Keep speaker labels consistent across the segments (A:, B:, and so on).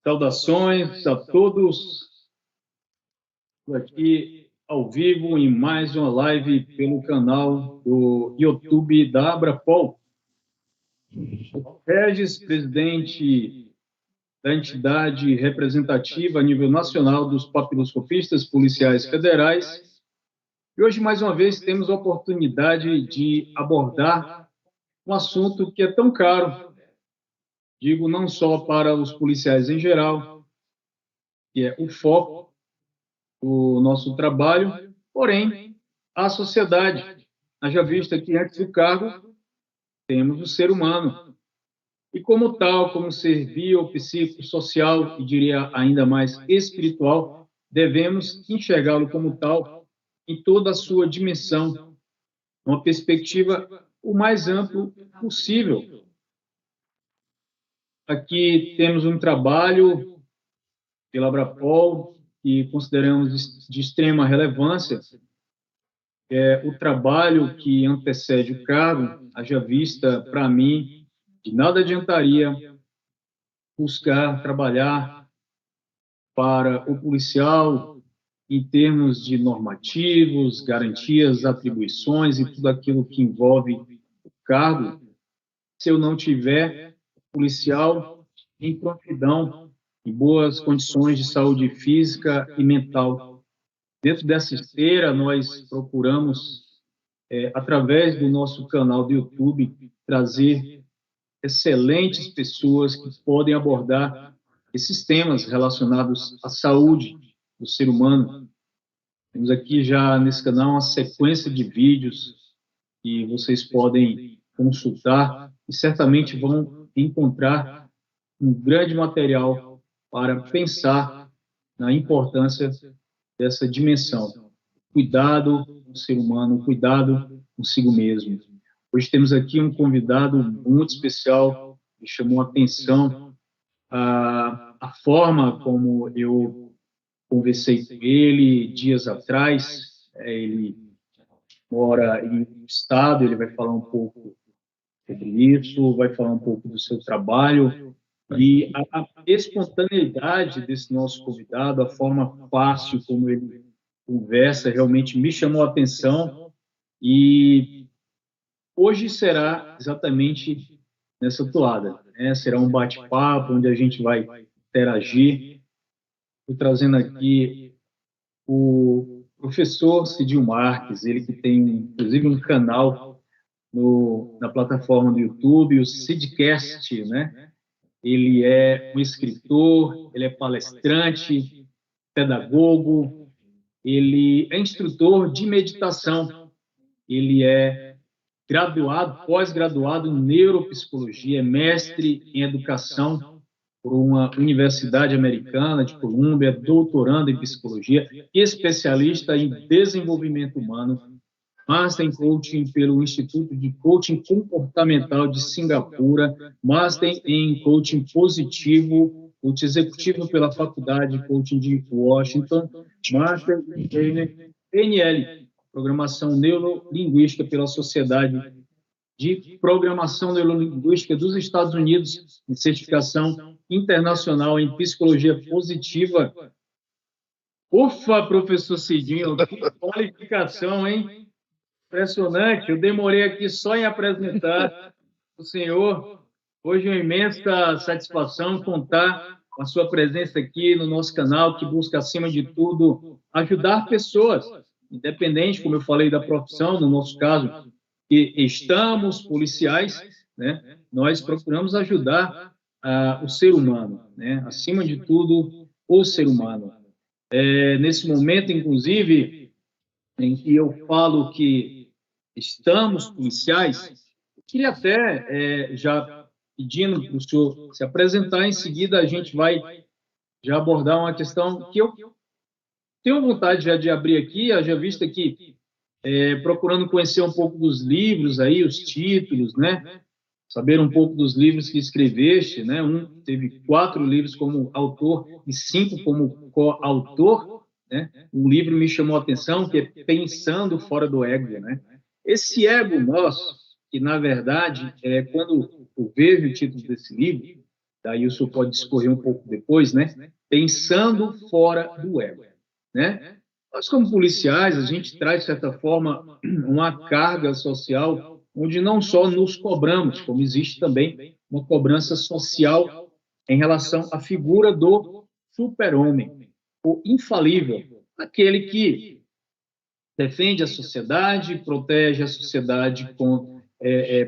A: Saudações a todos aqui ao vivo em mais uma live pelo canal do YouTube da Abrapol. Regis, presidente da entidade representativa a nível nacional dos papiloscopistas policiais federais. E hoje, mais uma vez, temos a oportunidade de abordar um assunto que é tão caro, digo não só para os policiais em geral, que é o foco do nosso trabalho, porém, a sociedade. Haja vista que antes do cargo, temos o ser humano. E como tal, como ser biopsicossocial e diria ainda mais espiritual, devemos enxergá-lo como tal em toda a sua dimensão, uma perspectiva o mais ampla possível. Aqui temos um trabalho pela Abrapol que consideramos de extrema relevância, é o trabalho que antecede o cargo, haja vista, para mim, de nada adiantaria buscar trabalhar para o policial em termos de normativos, garantias, atribuições e tudo aquilo que envolve o cargo, se eu não tiver policial em prontidão, em boas condições de saúde física e mental. Dentro dessa esteira, nós procuramos, através do nosso canal do YouTube, trazer excelentes pessoas que podem abordar esses temas relacionados à saúde do ser humano. Temos aqui já nesse canal uma sequência de vídeos que vocês podem consultar e certamente vão encontrar um grande material para pensar na importância dessa dimensão. Cuidado com o ser humano, cuidado consigo mesmo. Hoje temos aqui um convidado muito especial, que chamou a atenção a forma como eu conversei com ele dias atrás. Ele mora em um estado, ele vai falar um pouco sobre isso, vai falar um pouco do seu trabalho, e a espontaneidade desse nosso convidado, a forma fácil como ele conversa, realmente me chamou a atenção, e hoje será exatamente nessa toada, né? Será um bate-papo onde a gente vai interagir. Estou trazendo aqui o professor Cidil Marques, ele que tem, inclusive, um canal na plataforma do YouTube, o Cidcast, né? Ele é um escritor, ele é palestrante, pedagogo, ele é instrutor de meditação, ele é graduado, pós-graduado em neuropsicologia, mestre em educação por uma universidade americana de Colômbia, doutorando em psicologia, especialista em desenvolvimento humano, Master em Coaching pelo Instituto de Coaching Comportamental de Singapura, Master em Coaching Positivo, Coach Executivo pela Faculdade de Coaching de Washington, Master em PNL, Programação Neurolinguística pela Sociedade de Programação Neurolinguística dos Estados Unidos, em certificação internacional em Psicologia Positiva. Ufa, professor Cidinho, que qualificação, hein? Impressionante, eu demorei aqui só em apresentar o senhor. Hoje é uma imensa satisfação contar com a sua presença aqui no nosso canal, que busca, acima de tudo, ajudar pessoas, independente, como eu falei, da profissão, no nosso caso, que estamos policiais, né? Nós procuramos ajudar o ser humano, né? Acima de tudo, o ser humano. Nesse momento, inclusive, em que eu falo que estamos policiais, eu queria até, já pedindo para o senhor se apresentar, em seguida a gente vai já abordar uma questão que eu tenho vontade já de abrir aqui, já visto aqui, procurando conhecer um pouco dos livros aí, os títulos, né? Saber um pouco dos livros que escreveste, né? Teve 4 livros como autor e 5 como coautor, né? Um livro me chamou a atenção, que é Pensando Fora do Ego, né? Esse ego nosso, que na verdade, quando eu vejo o título desse livro, daí o senhor pode discorrer um pouco depois, né? Pensando fora do ego, né? Nós, como policiais, a gente traz, de certa forma, uma carga social onde não só nos cobramos, como existe também uma cobrança social em relação à figura do super-homem, o infalível, aquele que defende a sociedade, protege a sociedade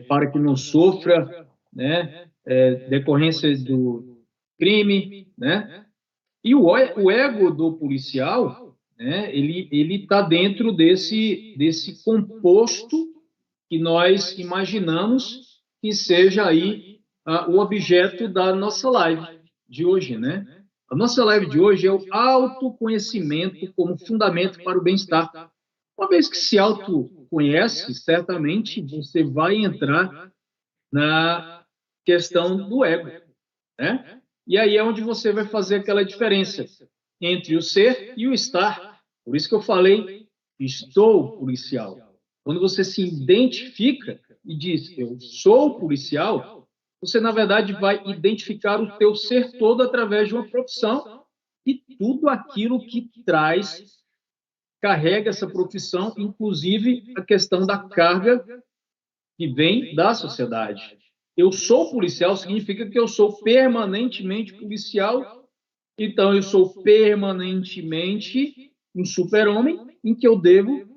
A: para que não sofra, né, decorrência do crime, né? E o ego do policial, né, ele está dentro desse composto que nós imaginamos que seja aí o objeto da nossa live de hoje, né? A nossa live de hoje é o autoconhecimento como fundamento para o bem-estar. Uma vez que se autoconhece, certamente você vai entrar na questão do ego, né? E aí é onde você vai fazer aquela diferença entre o ser e o estar. Por isso que eu falei, estou policial. Quando você se identifica e diz, eu sou policial, você, na verdade, vai identificar o teu ser todo através de uma profissão e tudo aquilo que traz, carrega essa profissão, inclusive a questão da carga que vem da sociedade. Eu sou policial significa que eu sou permanentemente policial, então eu sou permanentemente um super-homem em que eu devo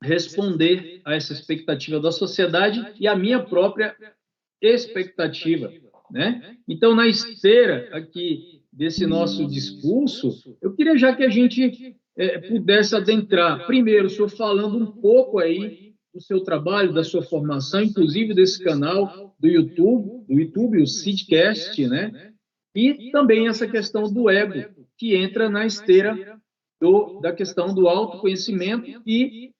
A: responder a essa expectativa da sociedade e a minha própria expectativa, né? Então, na esteira aqui desse nosso discurso, eu queria já que a gente pudesse adentrar, primeiro, o senhor falando um pouco aí do seu trabalho, da sua formação, inclusive desse canal do YouTube, o Seedcast, né? E também essa questão do ego, que entra na esteira da questão do autoconhecimento e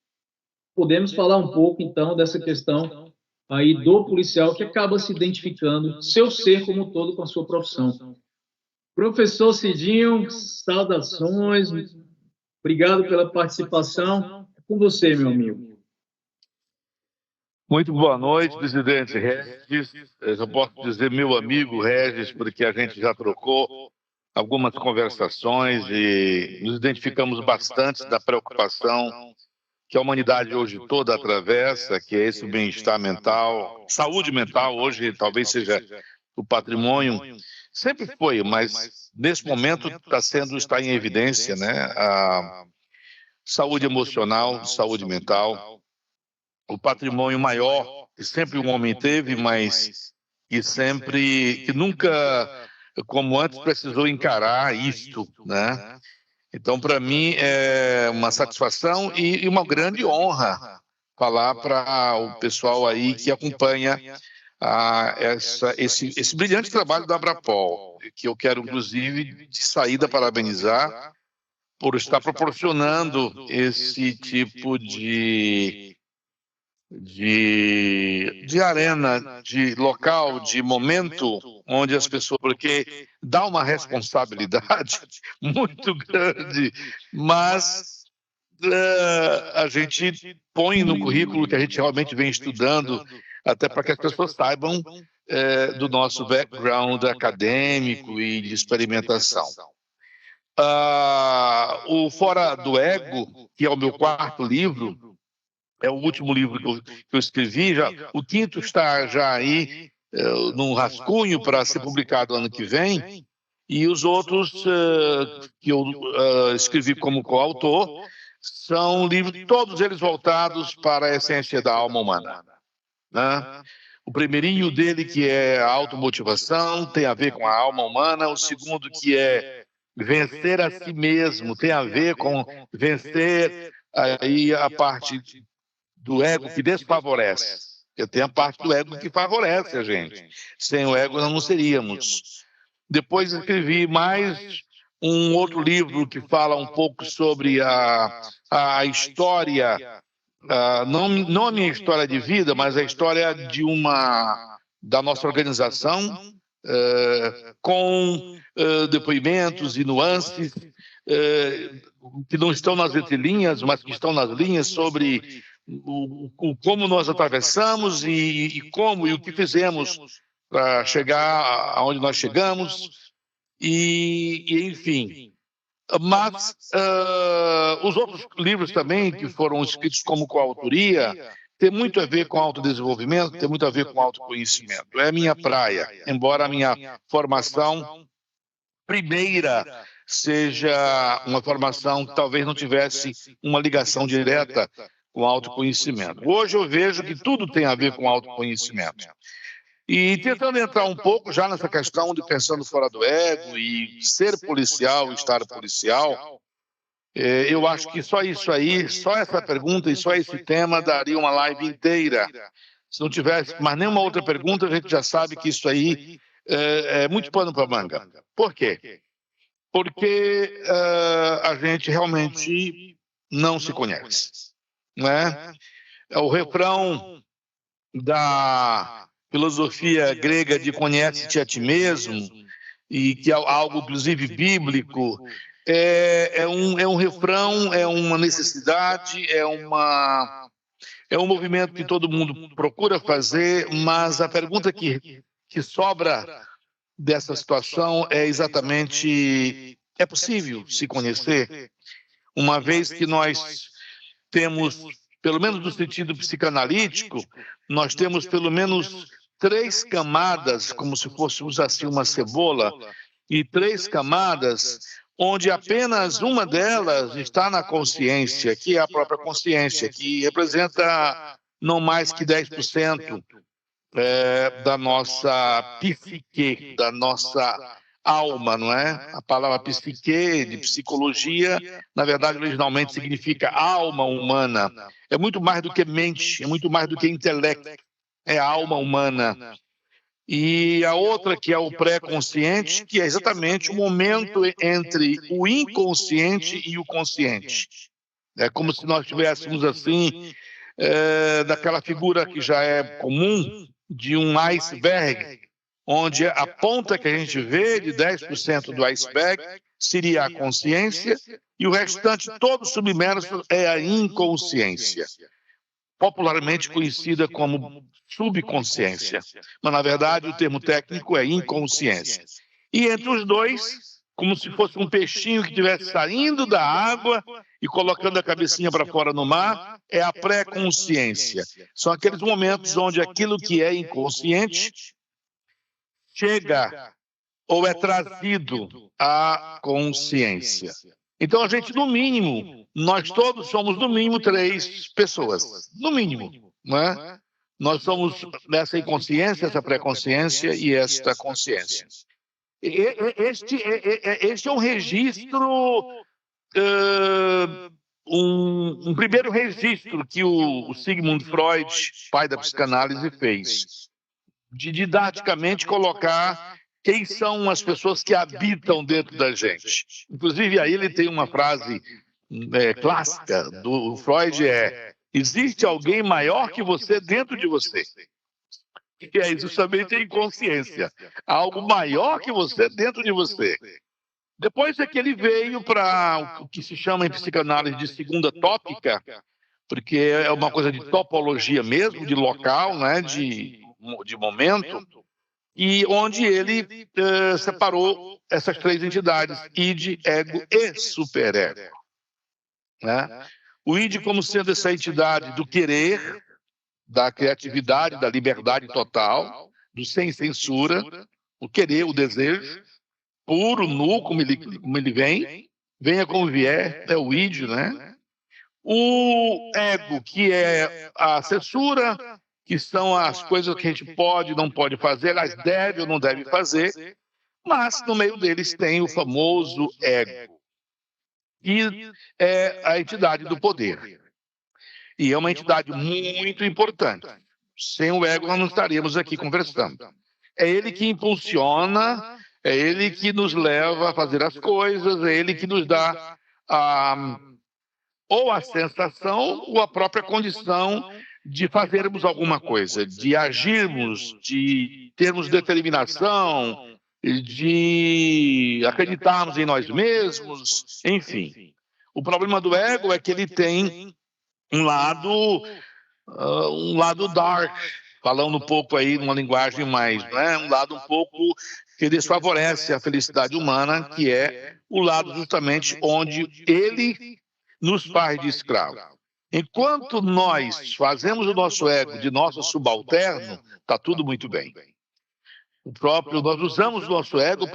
A: podemos falar um pouco, então, dessa questão aí do policial que acaba se identificando seu ser como um todo com a sua profissão. Professor Cidinho, saudações, obrigado pela participação. É com você, meu amigo.
B: Muito boa noite, presidente Regis. Eu já posso dizer meu amigo Regis, porque a gente já trocou algumas conversações e nos identificamos bastante da preocupação que a humanidade hoje toda atravessa, que é esse bem-estar mental, saúde mental hoje talvez seja o patrimônio, sempre foi, mas nesse momento está em evidência, né? A saúde emocional, saúde mental, o patrimônio maior que sempre o homem teve, mas que nunca, como antes, precisou encarar isto, né? Então, para mim, é uma satisfação e uma grande honra falar para o pessoal aí que acompanha esse brilhante trabalho da Abrapol, que eu quero, inclusive, de saída parabenizar por estar proporcionando esse tipo de arena, de local, de momento onde as pessoas, porque dá uma responsabilidade muito grande, mas a gente põe no currículo que a gente realmente vem estudando, até para que as pessoas saibam do nosso background acadêmico e de experimentação. O Fora do Ego, que é o meu quarto livro, é o último livro que eu escrevi, o quinto está já aí num rascunho para ser publicado ano que vem, e os outros que eu escrevi como coautor são livros, todos eles voltados para a essência da alma humana, né? O primeirinho dele, que é a automotivação, tem a ver com a alma humana. O segundo, que é vencer a si mesmo, tem a ver com vencer aí a parte do ego que desfavorece. Porque tem a parte do ego que favorece a gente. Sem o ego nós não seríamos. Depois escrevi mais um outro livro que fala um pouco sobre a história, não a minha história de vida, mas a história da nossa organização, com depoimentos e nuances que não estão nas entrelinhas, mas que estão nas linhas sobre como nós atravessamos e como e o que fizemos para chegar aonde nós chegamos, enfim. Mas os outros livros também, que foram escritos como coautoria, tem muito a ver com autodesenvolvimento, tem muito a ver com autoconhecimento. É a minha praia, embora a minha formação primeira seja uma formação que talvez não tivesse uma ligação direta com autoconhecimento. Hoje eu vejo que tudo tem a ver com autoconhecimento. E tentando entrar um pouco já nessa questão de pensando fora do ego e ser policial, estar policial, eu acho que só isso aí, só essa pergunta e só esse tema daria uma live inteira. Se não tivesse mais nenhuma outra pergunta, a gente já sabe que isso aí é muito pano para manga. Por quê? Porque a gente realmente não se conhece, né? É o refrão da filosofia grega de conhece-te a ti mesmo, e que é algo, inclusive, bíblico, é um refrão, é uma necessidade, é um movimento que todo mundo procura fazer, mas a pergunta que sobra dessa situação é exatamente: é possível se conhecer? Uma vez que nós temos, pelo menos no sentido psicanalítico, nós temos pelo menos 3 camadas, como se fôssemos assim uma cebola, e 3 camadas, onde apenas uma delas está na consciência, que é a própria consciência, que representa não mais que 10% da nossa psique, da nossa alma, não é? A palavra psique, de psicologia, na verdade, originalmente significa alma humana. É muito mais do que mente, é muito mais do que intelecto, é a alma humana. E a outra, que é o pré-consciente, que é exatamente o momento entre o inconsciente e o consciente. É como se nós tivéssemos assim, daquela figura que já é comum, de um iceberg, onde a ponta que a gente vê de 10% do iceberg seria a consciência e o restante todo submerso é a inconsciência, popularmente conhecida como subconsciência, mas na verdade o termo técnico é inconsciência. E entre os dois, como se fosse um peixinho que estivesse saindo da água e colocando a cabecinha para fora no mar, é a pré-consciência. São aqueles momentos onde aquilo que é inconsciente chega ou é trazido à consciência. Então a gente, no mínimo, nós todos somos no mínimo 3 pessoas, no mínimo, não é? Nós somos nessa inconsciência, essa pré-consciência e esta consciência. Este é um registro, um primeiro registro que o Sigmund Freud, pai da psicanálise, fez, de didaticamente colocar quem são as pessoas que habitam dentro da gente. Inclusive, aí ele tem uma frase clássica do Freud, existe alguém maior que você dentro de você. Que é justamente a inconsciência. Algo maior que você dentro de você. Depois é que ele veio para o que se chama em psicanálise de segunda tópica, porque é uma coisa de topologia mesmo, de local, né, de momento, e onde ele separou essas 3 entidades, id, ego e superego. Né? O id como sendo essa entidade do querer, da criatividade, da liberdade total, do sem censura, o querer, o desejo, puro, nu, como ele vem, venha como vier, é o id, né? O ego, que é a censura, que são as coisas que a gente pode, não pode fazer, elas deve ou não deve fazer, mas no meio deles tem o famoso ego, que é a entidade do poder. E é uma entidade muito importante. Sem o ego, nós não estaríamos aqui conversando. É ele que impulsiona, é ele que nos leva a fazer as coisas, é ele que nos dá ou a sensação ou a própria condição de fazermos alguma coisa, de agirmos, de termos determinação, de acreditarmos em nós mesmos, enfim. O problema do ego é que ele tem um lado dark, falando um pouco aí numa linguagem mais, né, um lado um pouco que desfavorece a felicidade humana, que é o lado justamente onde ele nos faz de escravo. Enquanto nós fazemos o nosso ego de nosso subalterno, está tudo muito bem. Nós usamos o nosso ego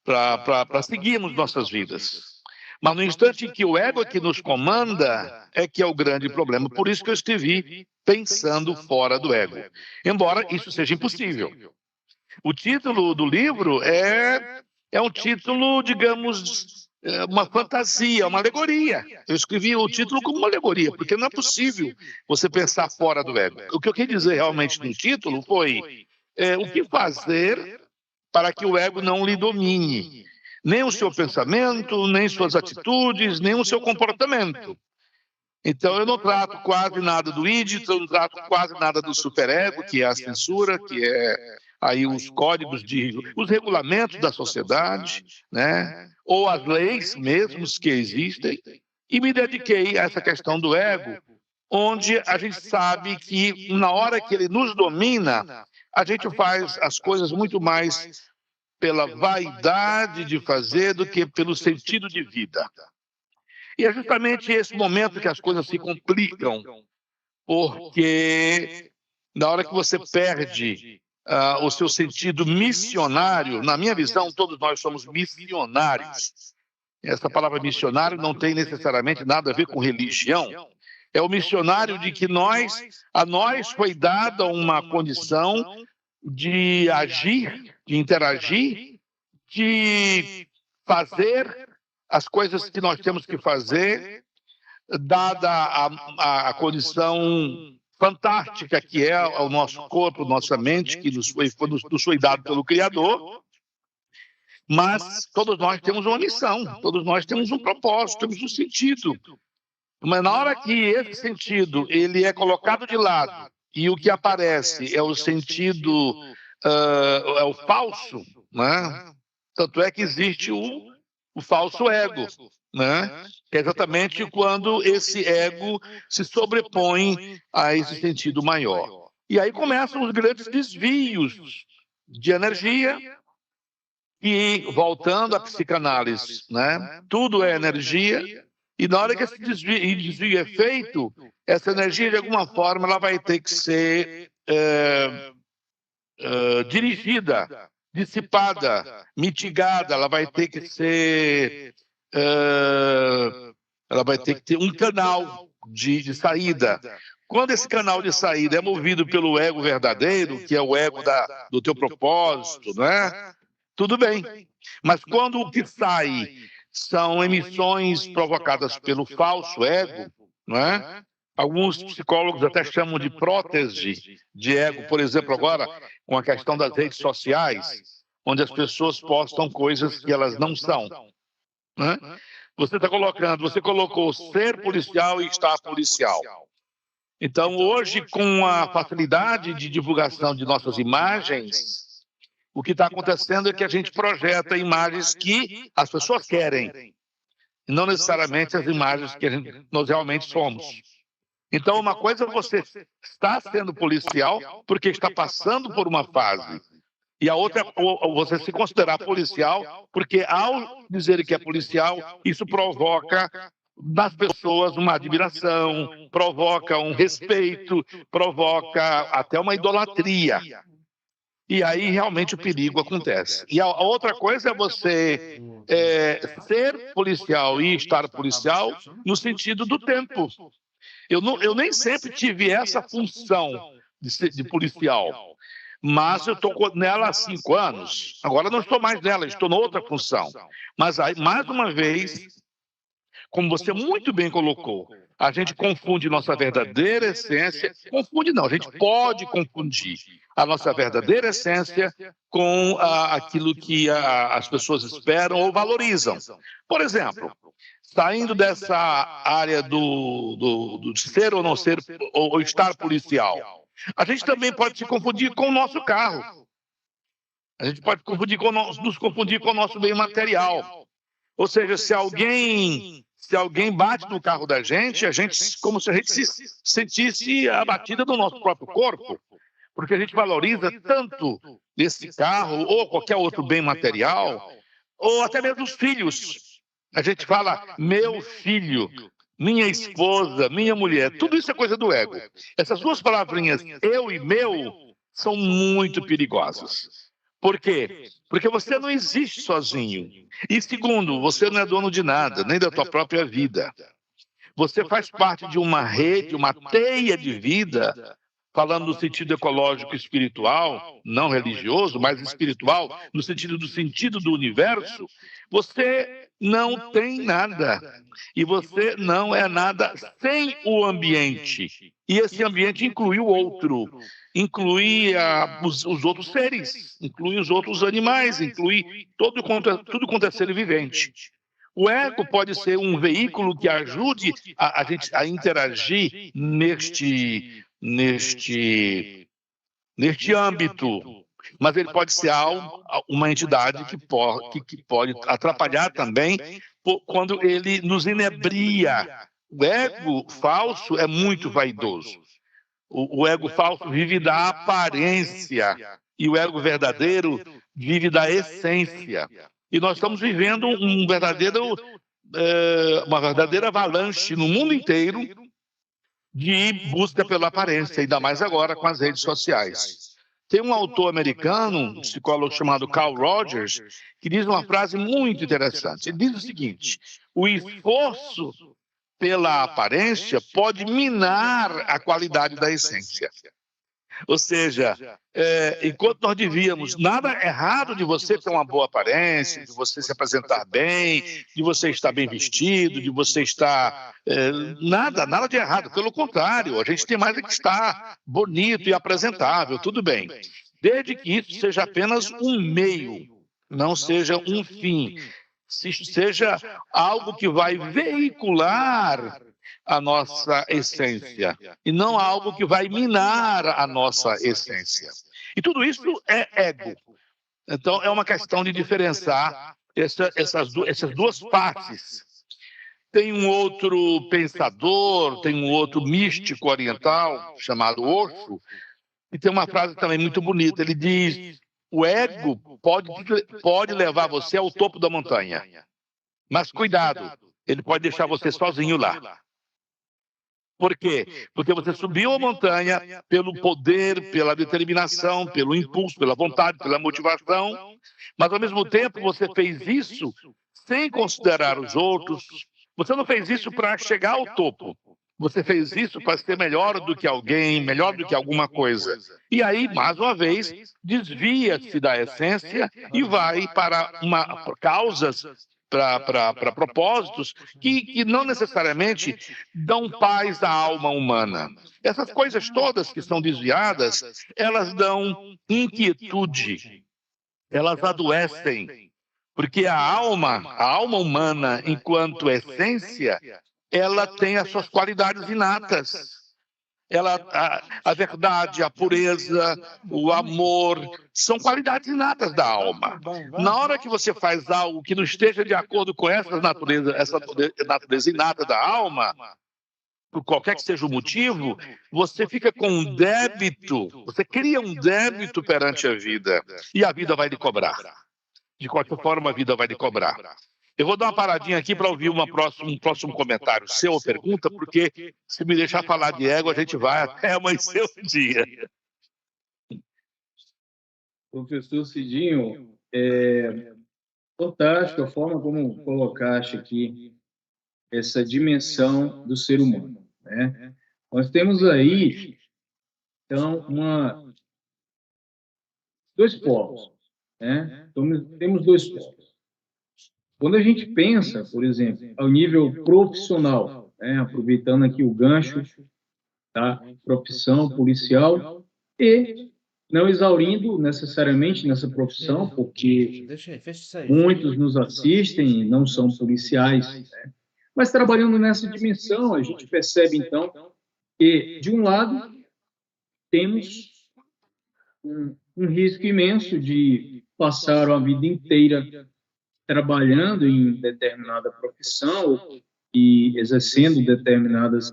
B: para seguirmos nossas vidas. Mas no instante em que o ego é que nos comanda, é que é o grande problema. Por isso que eu escrevi Pensando Fora do Ego. Embora isso seja impossível. O título do livro é um título, digamos, uma fantasia, uma alegoria. Eu escrevi o título como uma alegoria, porque não é possível você pensar fora do ego. O que eu quis dizer realmente no título foi o que fazer para que o ego não lhe domine. Nem o seu pensamento, nem suas atitudes, nem o seu comportamento. Então, eu não trato quase nada do id, eu não trato quase nada do superego, que é a censura, que é aí os códigos, os regulamentos da sociedade, né? Ou as leis mesmos que existem, e me dediquei a essa questão do ego, onde a gente sabe que na hora que ele nos domina, a gente faz as coisas muito mais pela vaidade de fazer do que pelo sentido de vida. E é justamente esse momento que as coisas se complicam, porque na hora que você perde o seu sentido missionário, na minha visão, todos nós somos missionários. Essa palavra missionário não tem necessariamente nada a ver com religião. É o missionário de que a nós foi dada uma condição de agir, de interagir, de fazer as coisas que nós temos que fazer, dada a condição fantástica que é o nosso corpo, nossa mente, que nos foi dado pelo Criador, mas todos nós temos uma missão, todos nós temos um propósito, temos um sentido. Mas na hora que esse sentido ele é colocado de lado e o que aparece é o sentido, é o falso, né? Tanto é que existe o falso ego, né? Que é exatamente quando esse ego se sobrepõe a esse sentido maior. E aí começam os grandes desvios de energia e, voltando à psicanálise, né? Tudo é energia e na hora que esse desvio é feito, essa energia, de alguma forma, ela vai ter que ser dirigida, dissipada, mitigada, ela vai ter que ser... ela vai ter que ter um canal de saída. Quando esse canal de saída é movido pelo ego verdadeiro, que é o ego do teu propósito, né? Tudo bem. Mas quando o que sai são emissões provocadas pelo falso ego, não é? Alguns psicólogos até chamam de prótese de ego, por exemplo, agora com a questão das redes sociais, onde as pessoas postam coisas que elas não são, né? Você colocou ser policial e estar policial. Então, hoje, com a facilidade de divulgação de nossas imagens, o que está acontecendo é que a gente projeta imagens que as pessoas querem, e não necessariamente as imagens que nós realmente somos. Então, uma coisa é você estar sendo policial porque está passando por uma fase, e a outra é você se considerar policial porque, ao dizer que é policial, isso provoca nas pessoas uma admiração, provoca um respeito, provoca até uma idolatria. E aí realmente o perigo acontece. E a outra coisa é você ser policial e estar policial no sentido do tempo. Eu nem sempre tive essa função de policial, mas eu estou nela há 5 anos. Agora não estou mais nela, estou noutra função. Mas aí, mais uma vez, como você muito bem colocou, a gente confunde nossa verdadeira essência. Confunde não, a gente pode confundir a nossa verdadeira essência com aquilo que as pessoas esperam ou valorizam. Por exemplo, saindo dessa área do ser ou não ser, ou estar policial, a gente também pode se confundir com o nosso carro. A gente pode nos confundir com o nosso bem material. Ou seja, se alguém Se alguém bate no carro da gente, como se a gente se sentisse a batida do nosso próprio corpo, porque a gente valoriza tanto esse carro ou qualquer outro bem material, ou até mesmo os filhos. A gente fala, meu filho, minha esposa, minha mulher, tudo isso é coisa do ego. Essas duas palavrinhas, eu e meu, são muito perigosas. Por quê? Porque você não existe sozinho. E segundo, você não é dono de nada, nem da tua própria vida. Você faz parte de uma rede, uma teia de vida, falando no sentido ecológico e espiritual, não religioso, mas espiritual, no sentido do universo. Você não tem nada. E você não é nada sem o ambiente. E esse ambiente inclui o outro, inclui os outros seres, inclui os outros animais, inclui tudo quanto é ser vivente. O ego pode ser um veículo que ajude a gente a interagir neste âmbito, mas ele pode ser uma entidade que pode atrapalhar também quando ele nos inebria. O ego falso é muito vaidoso. O ego falso vive da aparência e o ego verdadeiro vive da essência. E nós estamos vivendo uma verdadeira avalanche no mundo inteiro de busca pela aparência, ainda mais agora com as redes sociais. Tem um autor americano, um psicólogo chamado Carl Rogers, que diz uma frase muito interessante. Ele diz o seguinte: o esforço pela aparência pode minar a qualidade da essência. Ou seja, enquanto nós devíamos, nada errado de você ter uma boa aparência, de você se apresentar bem, de você estar bem vestido, de você estar... nada de errado, pelo contrário, a gente tem mais é que estar bonito e apresentável, tudo bem. Desde que isso seja apenas um meio, não seja um fim, seja algo que vai veicular a nossa essência e não algo que vai minar a nossa essência. E tudo isso é ego. Então, é uma questão de diferenciar essas duas partes. Tem um outro pensador, tem um outro místico oriental, chamado Osho, e tem uma frase também muito bonita. Ele diz: o ego pode levar você ao topo da montanha, mas cuidado, ele pode deixar você sozinho lá. Por quê? Porque você subiu a montanha pelo poder, pela determinação, pelo impulso, pela vontade, pela motivação, mas ao mesmo tempo você fez isso sem considerar os outros. Você não fez isso para chegar ao topo. Você fez isso para ser melhor do que alguém, melhor do que alguma coisa. E aí, mais uma vez, desvia-se da essência e vai para causas, para propósitos que não necessariamente dão paz à alma humana. Essas coisas todas que são desviadas, elas dão inquietude, elas adoecem, porque a alma humana, enquanto essência, ela tem as suas qualidades inatas. A verdade, a pureza, o amor, são qualidades inatas da alma. Na hora que você faz algo que não esteja de acordo com essa natureza inata da alma, por qualquer que seja o motivo, você fica com um débito, você cria um débito perante a vida, e a vida vai lhe cobrar. De qualquer forma, a vida vai lhe cobrar. Eu vou dar uma paradinha aqui para ouvir um próximo comentário seu ou pergunta, porque se me deixar falar de ego, a gente vai até amanhecer o dia.
A: Professor Cidinho, fantástico a forma como colocaste aqui essa dimensão do ser humano, né? Nós temos aí, então, dois polos, né? Então, temos dois polos. Quando a gente pensa, por exemplo, ao nível profissional, né? Aproveitando aqui o gancho da profissão policial e não exaurindo necessariamente nessa profissão, porque muitos nos assistem e não são policiais, né? Mas trabalhando nessa dimensão, a gente percebe, então, que, de um lado, temos um risco imenso de passar a vida inteira trabalhando em determinada profissão, e exercendo determinadas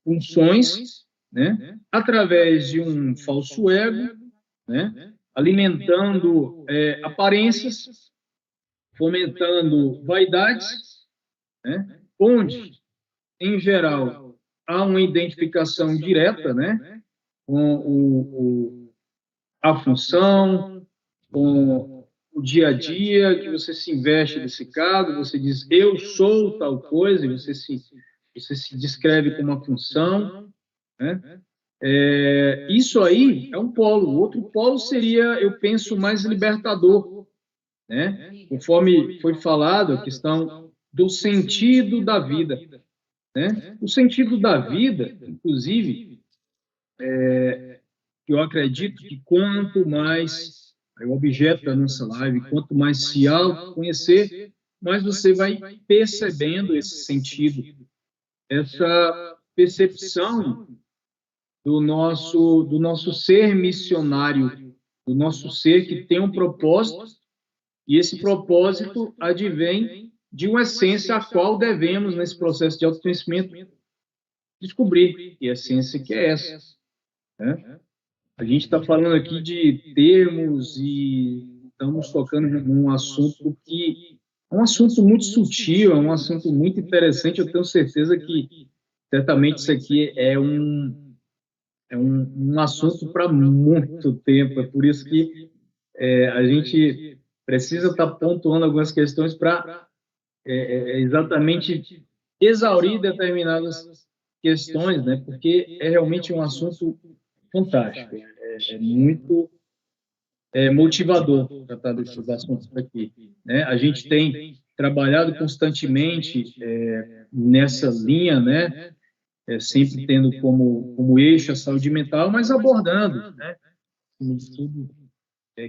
A: funções, né, através de um falso ego, né, alimentando aparências, fomentando vaidades, né, onde, em geral, há uma identificação direta, né, com a função, com o dia a dia, que você se investe desse cargo, você diz, eu sou tal coisa, e você se descreve como uma função, né? Isso aí é um polo. O outro polo seria, eu penso, mais libertador, né? Conforme foi falado, a questão do sentido da vida, né? O sentido da vida, inclusive, eu acredito que quanto mais é o objeto da nossa live, quanto mais se autoconhecer, mais você vai percebendo esse sentido, essa percepção do nosso ser missionário, do nosso ser que tem um propósito, e esse propósito advém de uma essência a qual devemos, nesse processo de autoconhecimento, descobrir que essência que é essa, né? A gente está falando aqui de termos e estamos tocando num assunto que é um assunto muito sutil, é um assunto muito interessante. Eu tenho certeza que certamente isso aqui é um assunto para muito tempo. É por isso que a gente precisa estar pontuando algumas questões para exatamente exaurir determinadas questões, né? Porque é realmente um assunto fantástico, é muito motivador tratar desses assuntos aqui, né? A gente tem trabalhado constantemente nessa linha, né? Sempre tendo como eixo a saúde mental, mas abordando, né? Acima de tudo,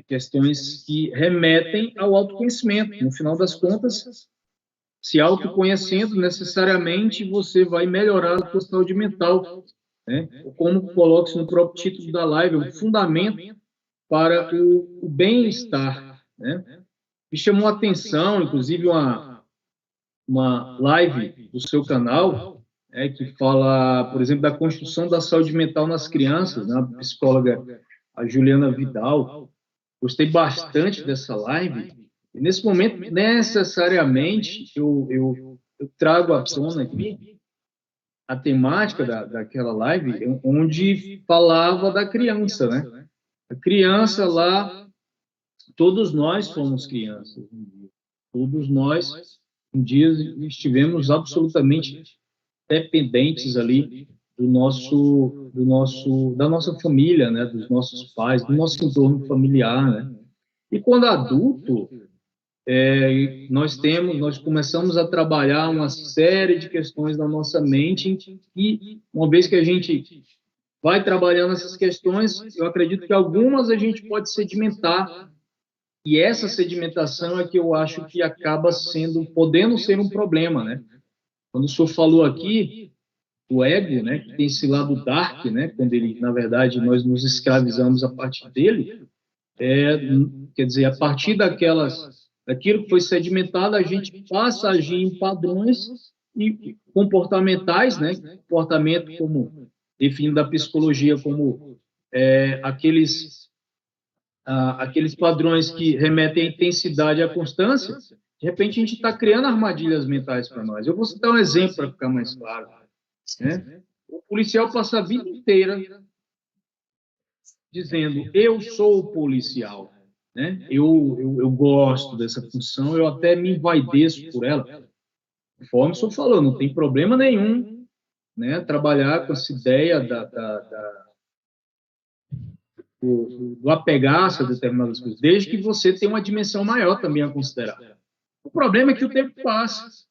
A: questões que remetem ao autoconhecimento. No final das contas, se autoconhecendo, necessariamente você vai melhorar a sua saúde mental, né? Como coloca-se no próprio título da live, o fundamento para o bem-estar, né? Me chamou a atenção, inclusive, uma live do seu canal, que fala, por exemplo, da construção da saúde mental nas crianças, né? A psicóloga a Juliana Vidal. Gostei bastante dessa live. E nesse momento, necessariamente, eu trago à tona aqui a temática daquela live, onde falava da criança, né? A criança lá, todos nós somos crianças. Todos nós, um dia, estivemos absolutamente dependentes ali da nossa família, né? Dos nossos pais, do nosso entorno familiar, né? E quando adulto, nós começamos a trabalhar uma série de questões na nossa mente e, uma vez que a gente vai trabalhando essas questões, eu acredito que algumas a gente pode sedimentar, e essa sedimentação é que eu acho que acaba podendo ser um problema, né? Quando o senhor falou aqui, o ego, né, que tem esse lado dark, né, quando ele, na verdade, nós nos escravizamos a partir dele, quer dizer, a partir daquilo que foi sedimentado, a gente passa a agir em padrões e comportamentais, né, comportamento como definido da psicologia como aqueles padrões que remetem à intensidade e à constância. De repente, a gente está criando armadilhas mentais para nós. Eu vou citar um exemplo para ficar mais claro, né? O policial passa a vida inteira dizendo, eu sou policial, né? Eu gosto dessa função, eu até me envaideço por ela. Conforme o senhor falou, não tem problema nenhum, né? Trabalhar com essa ideia do apegar-se a determinadas coisas, desde que você tenha uma dimensão maior também a considerar. O problema é que o tempo passa.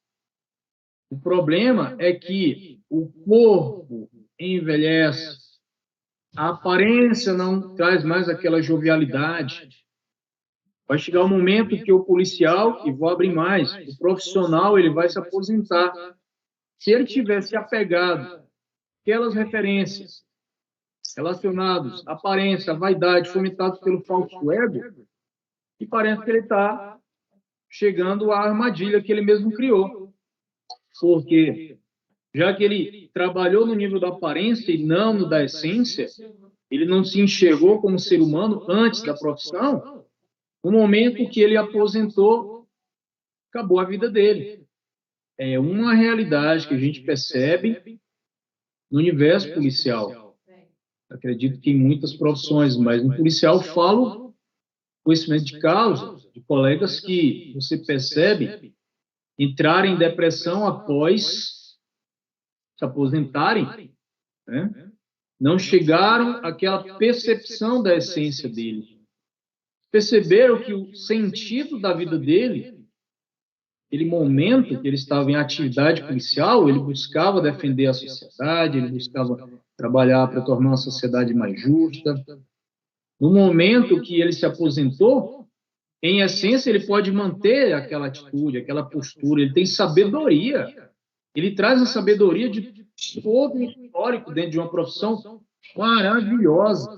A: O problema é que o corpo envelhece, a aparência não traz mais aquela jovialidade. Vai chegar um momento que o policial, e vou abrir mais, o profissional, ele vai se aposentar. Se ele tivesse apegado aquelas referências relacionadas à aparência, à vaidade, fomentados pelo falso ego, e parece que ele está chegando à armadilha que ele mesmo criou. porque já que ele trabalhou no nível da aparência e não no da essência, ele não se enxergou como ser humano antes da profissão, no momento que ele aposentou, acabou a vida dele. É uma realidade que a gente percebe no universo policial. Acredito que em muitas profissões, mas no policial falo conhecimento de causa, de colegas que você percebe entrarem em depressão após se aposentarem, né? Não chegaram àquela percepção da essência dele. Perceberam que o sentido da vida dele, aquele momento que ele estava em atividade policial, ele buscava defender a sociedade, ele buscava trabalhar para tornar a sociedade mais justa. No momento que ele se aposentou, em essência, ele pode manter aquela atitude, aquela postura, ele tem sabedoria. Ele traz a sabedoria de todo o histórico dentro de uma profissão maravilhosa,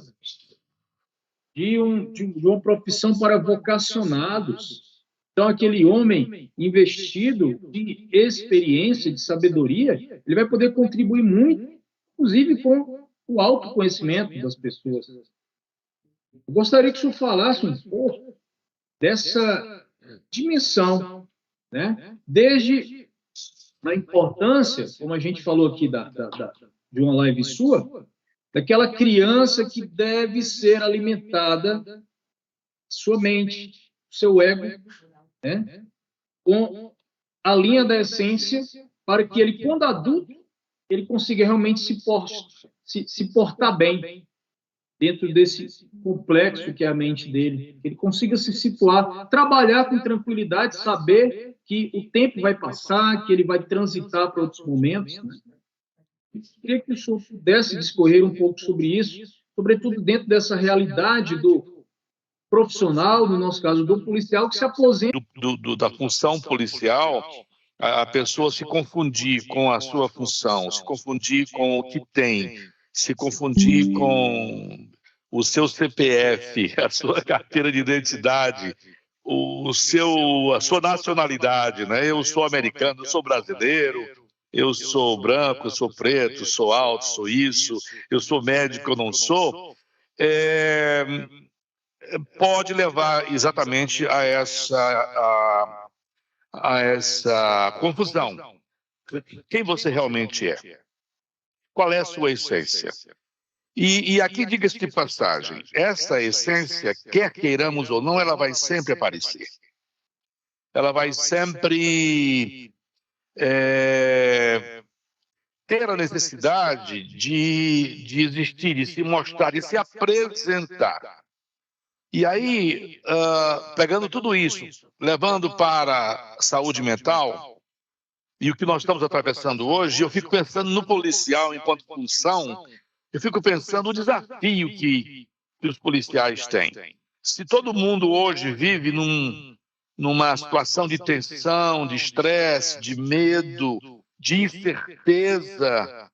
A: de uma profissão para vocacionados. Então, aquele homem investido de experiência, de sabedoria, ele vai poder contribuir muito, inclusive com o autoconhecimento das pessoas. Eu gostaria que o senhor falasse um pouco dessa dimensão, né? Desde a importância, como a gente falou aqui de uma live sua, daquela criança que deve ser alimentada, sua mente, seu ego, né? Com a linha da essência, para que ele, quando adulto, ele consiga realmente se portar bem dentro desse complexo que é a mente dele, que ele consiga se situar, trabalhar com tranquilidade, saber que o tempo vai passar, que ele vai transitar para outros momentos, né? Eu queria que o senhor pudesse discorrer um pouco sobre isso, sobretudo dentro dessa realidade do profissional, no nosso caso, do policial, que se aposenta.
B: Da função policial, a pessoa se confundir com a sua função, se confundir com o que tem, se confundir com o seu CPF, a sua carteira de identidade, a sua nacionalidade, né? Eu sou americano, eu sou brasileiro, eu sou branco, eu sou preto, sou alto, sou isso, eu sou médico, eu não sou, pode levar exatamente a essa confusão. Quem você realmente é? Qual é a sua essência? E aqui, diga-se de passagem, essa essência, quer queiramos ou não, ela vai sempre aparecer. Ela vai sempre ter a necessidade de existir, de se mostrar, de se apresentar. E aí, pegando tudo isso, levando para a saúde mental, e o que nós estamos atravessando hoje, eu fico pensando no policial enquanto função, eu fico pensando no desafio que os policiais têm. Se todo mundo hoje vive numa situação de tensão, de estresse, de medo, de incerteza,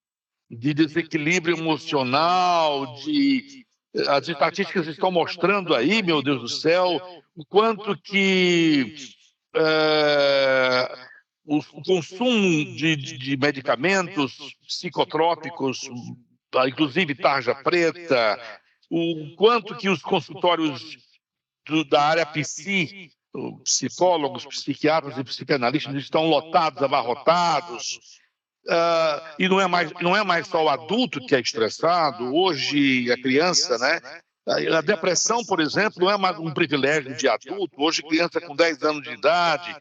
B: de desequilíbrio emocional, as estatísticas estão mostrando aí, meu Deus do céu, o quanto que o consumo de medicamentos psicotrópicos, inclusive tarja preta, o quanto que os consultórios da área psicólogos, psiquiatras e psicanalistas estão lotados, abarrotados. E não é mais só o adulto que é estressado, hoje a criança, né? A depressão, por exemplo, não é mais um privilégio de adulto, hoje criança com 10 anos de idade,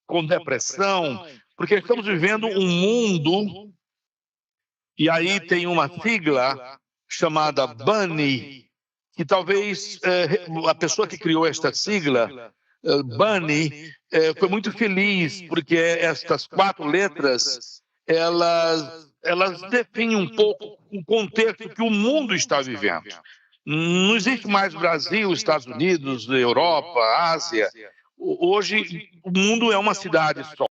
B: com depressão, porque estamos vivendo um mundo, e aí tem uma sigla chamada BANI, que talvez a pessoa que criou esta sigla, BANI, foi muito feliz, porque estas 4 letras, elas definem um pouco o contexto que o mundo está vivendo. Não existe mais Brasil, Estados Unidos, Europa, Ásia. Hoje, o mundo é uma cidade só.